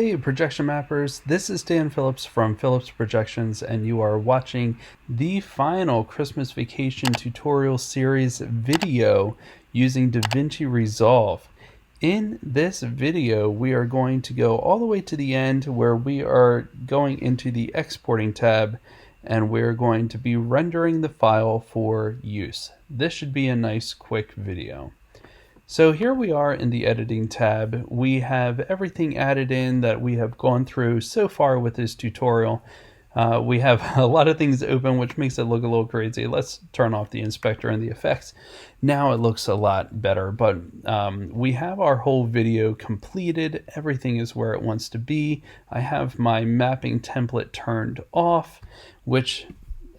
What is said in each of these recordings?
Hey projection mappers, this is Dan Phillips from Phillips Projections, and you are watching the final Christmas Vacation tutorial series video using Davinci Resolve. In this video, we are going to go all the way to the end where we are going into the exporting tab, and we're going to be rendering the file for use. This should be a nice quick video. So here we are in the editing tab. We have everything added in that we have gone through so far with this tutorial. We have a lot of things open, which makes it look a little crazy. Let's turn off the inspector and the effects. Now it looks a lot better, but we have our whole video completed. Everything is where it wants to be. I have my mapping template turned off, which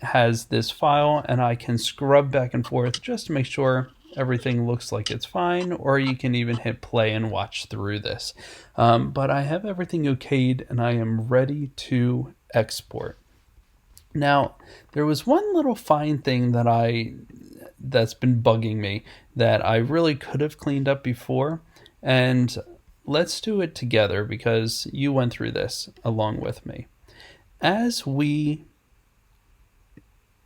has this file, and I can scrub back and forth just to make sure everything looks like it's fine, or you can even hit play and watch through this. But I have everything okayed and I am ready to export. Now, there was one little fine thing that's been bugging me that I really could have cleaned up before, and let's do it together because you went through this along with me. As we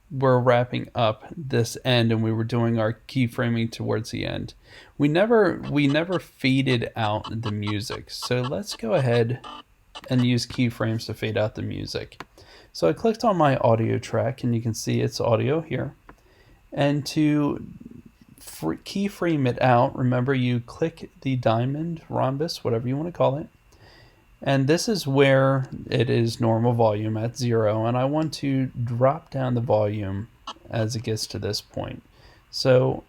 were wrapping up this end and we were doing our keyframing towards the end, we never faded out the music. So let's go ahead and use keyframes to fade out the music. So I clicked on my audio track and you can see it's audio here, and to keyframe it out, remember you click the diamond, rhombus, whatever you want to call it, and this is where it is normal volume at 0, and I want to drop down the volume as it gets to this point. So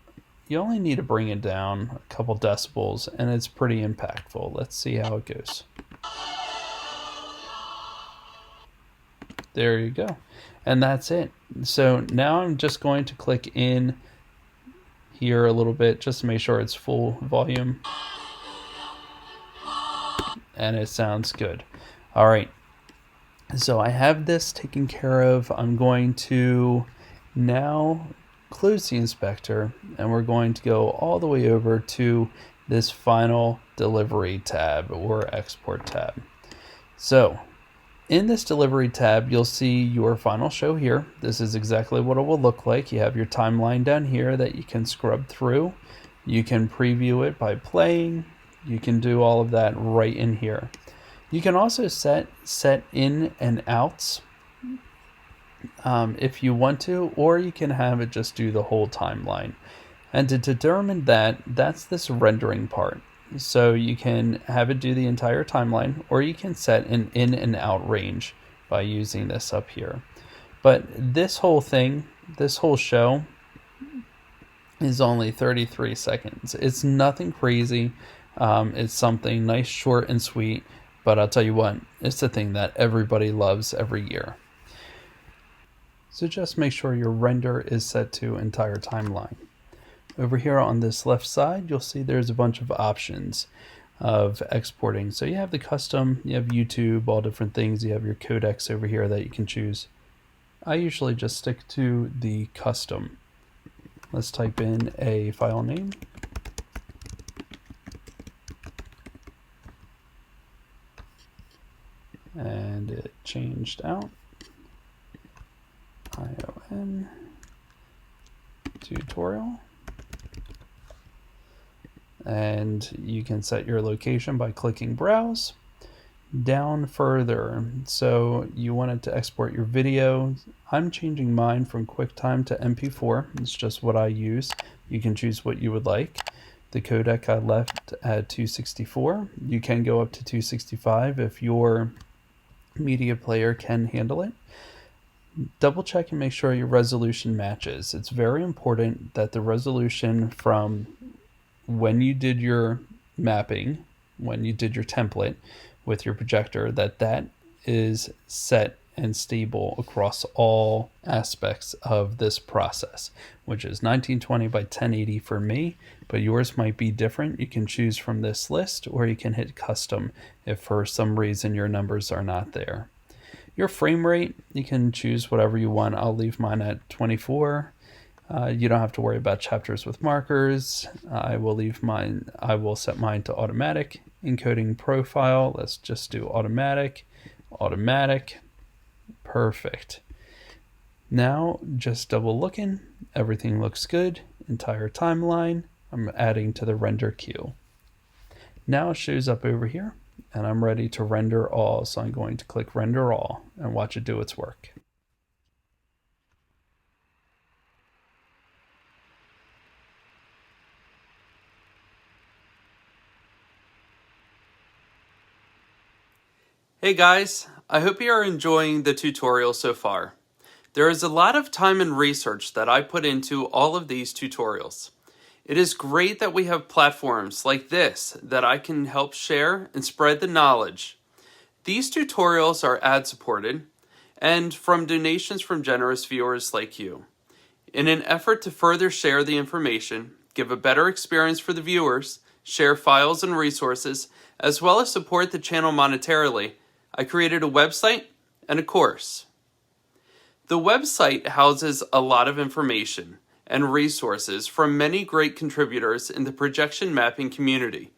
you only need to bring it down a couple decibels and it's pretty impactful. Let's see how it goes. There you go. And that's it. So now I'm just going to click in here a little bit just to make sure it's full volume. And it sounds good. All right, so I have this taken care of. I'm going to now close the inspector and we're going to go all the way over to this final delivery tab or export tab. So in this delivery tab, you'll see your final show here. This is exactly what it will look like. You have your timeline down here that you can scrub through. You can preview it by playing. You can do all of that right in here. You can also set in and outs if you want to, or you can have it just do the whole timeline. And to determine that, that's this rendering part. So you can have it do the entire timeline, or you can set an in and out range by using this up here. But this whole thing, this whole show is only 33 seconds. It's nothing crazy. It's something nice, short, and sweet, but I'll tell you what, it's the thing that everybody loves every year. So just make sure your render is set to entire timeline. Over here on this left side, you'll see there's a bunch of options of exporting. So you have the custom, you have YouTube, all different things. You have your codecs over here that you can choose. I usually just stick to the custom. Let's type in a file name. And it changed out. ION tutorial. And you can set your location by clicking browse. Down further, so you wanted to export your video. I'm changing mine from QuickTime to MP4. It's just what I use. You can choose what you would like. The codec I left at 264. You can go up to 265 if your media player can handle it. Double check and make sure your resolution matches. It's very important that the resolution from when you did your mapping, when you did your template with your projector, that is set and stable across all aspects of this process, which is 1920 by 1080 for me, but yours might be different. You can choose from this list, or you can hit custom if for some reason your numbers are not there. Your frame rate, you can choose whatever you want. I'll leave mine at 24. You don't have to worry about chapters with markers. I will set mine to automatic. Encoding profile, let's just do automatic. Perfect. Now, just double looking, everything looks good. Entire timeline, I'm adding to the render queue. Now it shows up over here, and I'm ready to render all, so I'm going to click render all and watch it do its work. Hey guys, I hope you are enjoying the tutorial so far. There is a lot of time and research that I put into all of these tutorials. It is great that we have platforms like this that I can help share and spread the knowledge. These tutorials are ad supported and from donations from generous viewers like you. In an effort to further share the information, give a better experience for the viewers, share files and resources, as well as support the channel monetarily, I created a website and a course. The website houses a lot of information and resources from many great contributors in the projection mapping community.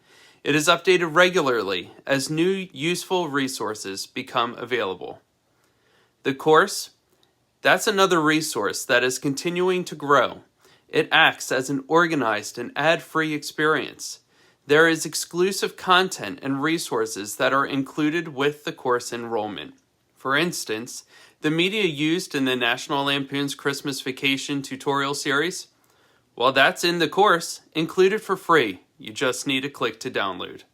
It is updated regularly as new useful resources become available. The course, that's another resource that is continuing to grow. It acts as an organized and ad-free experience. There is exclusive content and resources that are included with the course enrollment. For instance, the media used in the National Lampoon's Christmas Vacation tutorial series, well, that's in the course, included for free. You just need to click to download.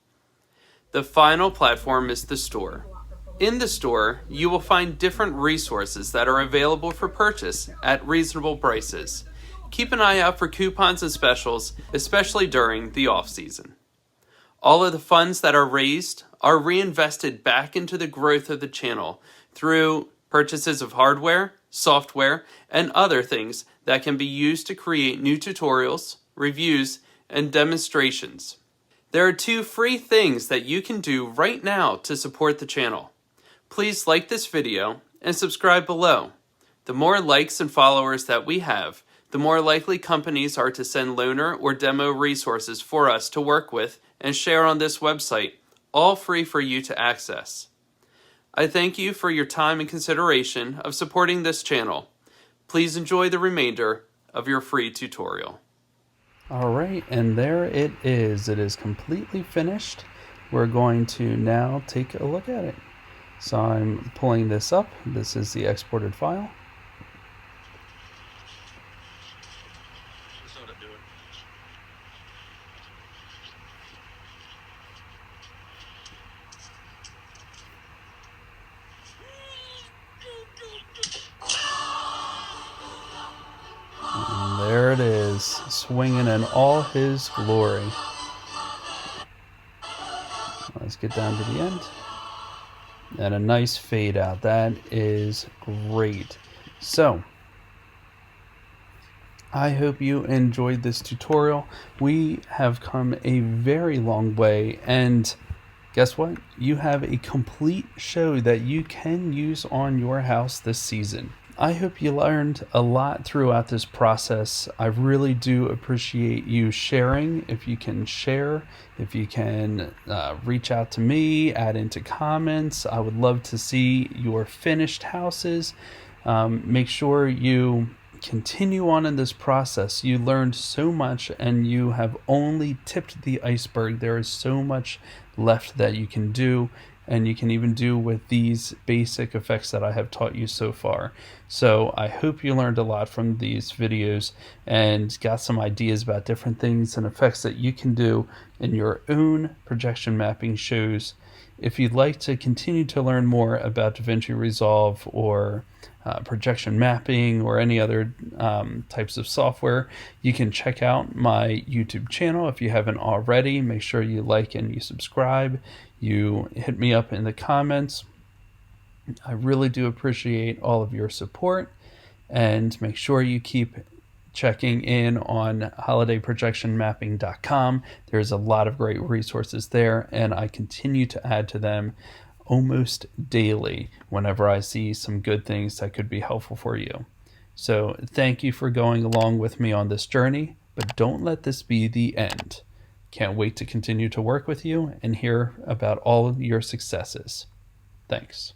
The final platform is the store. In the store, you will find different resources that are available for purchase at reasonable prices. Keep an eye out for coupons and specials, especially during the off-season. All of the funds that are raised are reinvested back into the growth of the channel through purchases of hardware, software, and other things that can be used to create new tutorials, reviews, and demonstrations. There are 2 free things that you can do right now to support the channel. Please like this video and subscribe below. The more likes and followers that we have, the more likely companies are to send loaner or demo resources for us to work with and share on this website, all free for you to access. I thank you for your time and consideration of supporting this channel. Please enjoy the remainder of your free tutorial. Alright, and there it is. It is completely finished. We're going to now take a look at it. So I'm pulling this up. This is the exported file. And there it is, swinging in all his glory. Let's get down to the end. And a nice fade out. That is great. So, I hope you enjoyed this tutorial. We have come a very long way, and guess what? You have a complete show that you can use on your house this season. I hope you learned a lot throughout this process. I really do appreciate you sharing. If you can share, if you can reach out to me, add into comments. I would love to see your finished houses. Make sure you continue on in this process. You learned so much and you have only tipped the iceberg. There is so much left that you can do, and you can even do with these basic effects that I have taught you so far. So I hope you learned a lot from these videos and got some ideas about different things and effects that you can do in your own projection mapping shows. If you'd like to continue to learn more about Davinci Resolve or projection mapping or any other types of software, you can check out my YouTube channel. If you haven't already, make sure you like and you subscribe. You hit me up in the comments. I really do appreciate all of your support, and make sure you keep checking in on holidayprojectionmapping.com. There's a lot of great resources there, and I continue to add to them almost daily whenever I see some good things that could be helpful for you. So thank you for going along with me on this journey, but don't let this be the end. Can't wait to continue to work with you and hear about all of your successes. Thanks.